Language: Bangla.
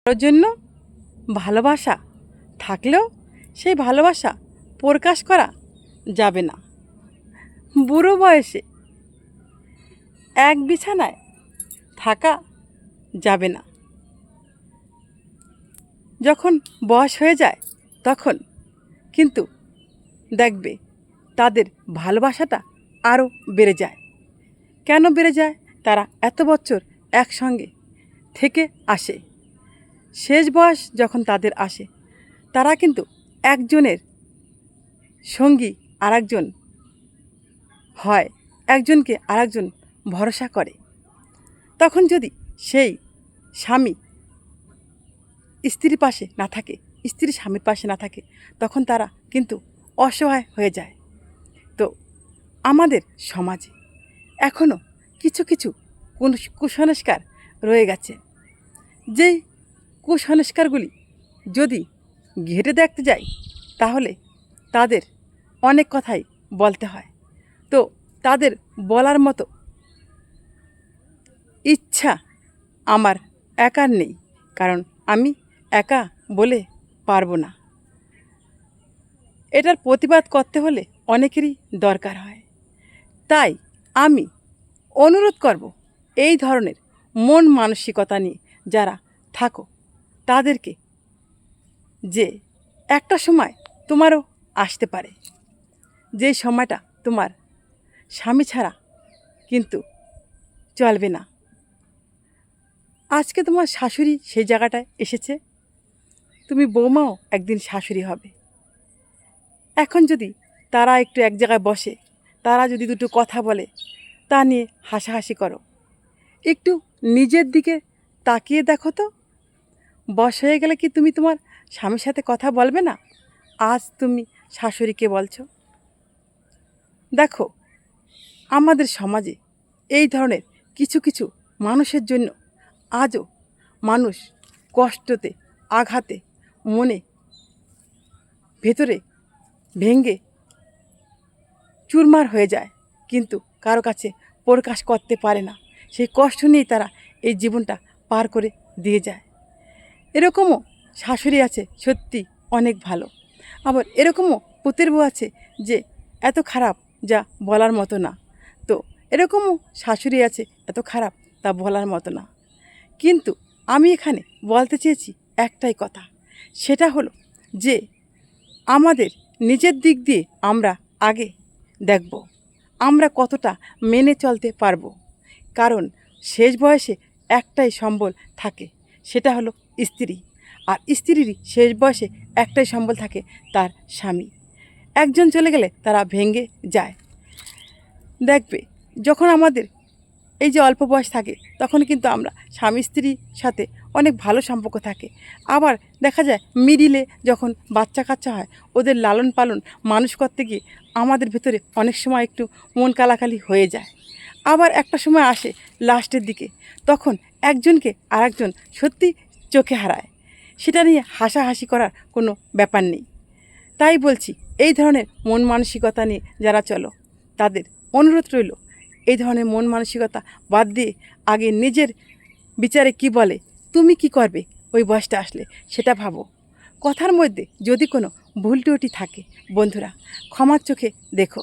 কারোর জন্য ভালোবাসা থাকলেও সেই ভালোবাসা প্রকাশ করা যাবে না। বুড়ো বয়সে এক বিছানায় থাকা যাবে না। যখন বয়স হয়ে যায় তখন কিন্তু দেখবে তাদের ভালোবাসাটা আরও বেড়ে যায়। কেন বেড়ে যায়? তারা এত বছর একসঙ্গে থেকে আসে। শেষ বয়স যখন তাদের আসে, তারা কিন্তু একজনের সঙ্গী আরেকজন হয়, একজনকে আরেকজন ভরসা করে। তখন যদি সেই স্বামী স্ত্রীর পাশে না থাকে, স্ত্রী স্বামীর পাশে না থাকে, তখন তারা কিন্তু অসহায় হয়ে যায়। তো আমাদের সমাজে এখনও কিছু কিছু কুসংস্কার রয়ে গেছে। যেই কুসংস্কারগুলি যদি ঘেঁটে দেখতে যাই তাহলে তাদের অনেক কথাই বলতে হয়। তো তাদের বলার মতো ইচ্ছা আমার একার নেই, কারণ আমি একা বলে পারবো না। এটার প্রতিবাদ করতে হলে অনেকেরই দরকার হয়। তাই আমি অনুরোধ করব, এই ধরনের মন মানসিকতা নিয়ে যারা থাকো তাদেরকে, যে একটা সময় তোমারও আসতে পারে যে সময়টা তোমার স্বামী ছাড়া কিন্তু চলবে না। আজকে তোমার শাশুড়ি সেই জায়গাটায় এসেছে, তুমি বৌমাও একদিন শাশুড়ি হবে। এখন যদি তারা একটু এক জায়গায় বসে, তারা যদি দুটো কথা বলে, তা নিয়ে হাসাহাসি করো, একটু নিজের দিকে তাকিয়ে দেখো তো। বয়স হয়ে গেলে কি তুমি তোমার স্বামীর সাথে কথা বলবে না? আজ তুমি শাশুড়িকে বলছো। দেখো, আমাদের সমাজে এই ধরনের কিছু কিছু মানুষের জন্য আজও মানুষ কষ্টতে, আঘাতে, মনে ভেতরে ভেঙে চুরমার হয়ে যায়, কিন্তু কারো কাছে প্রকাশ করতে পারে না। সেই কষ্ট নিয়েই তারা এই জীবনটা পার করে দিয়ে যায়। এরকমও শাশুড়ি আছে সত্যি অনেক ভালো, আবার এরকমও পুতের বউ আছে যে এত খারাপ যা বলার মতো না। তো এরকমও শাশুড়ি আছে এত খারাপ তা বলার মতো না। কিন্তু আমি এখানে বলতে চেয়েছি একটাই কথা, সেটা হলো যে আমাদের নিজের দিক দিয়ে আমরা আগে দেখব আমরা কতটা মেনে চলতে পারবো। কারণ শেষ বয়সে একটাই সম্বল থাকে, সেটা হলো স্ত্রী। আর স্ত্রীরই শেষ বয়সে একটাই সম্বল থাকে, তার স্বামী। একজন চলে গেলে তারা ভেঙে যায়। দেখবে যখন আমাদের এই যে অল্প বয়স থাকে তখন কিন্তু আমরা স্বামী স্ত্রীর সাথে অনেক ভালো সম্পর্ক থাকে। আবার দেখা যায় মিডিলে যখন বাচ্চা কাচ্চা হয়, ওদের লালন পালন মানুষ করতে গিয়ে আমাদের ভেতরে অনেক সময় একটু মন কালাকালি হয়ে যায়। আবার একটা সময় আসে লাস্টের দিকে, তখন একজনকে আরেকজন সত্যি চোখে হারায়। সেটা নিয়ে হাসাহাসি করার কোনো ব্যাপার নেই। তাই বলছি, এই ধরনের মন মানসিকতা নিয়ে যারা চলো তাদের অনুরোধ রইল, এই ধরনের মন মানসিকতা বাদ দিয়ে আগে নিজের বিচারে কি বলে, তুমি কি করবে ওই বয়সটা আসলে সেটা ভাবো। কথার মধ্যে যদি কোনো ভুল ত্রুটি থাকে বন্ধুরা ক্ষমার চোখে দেখো।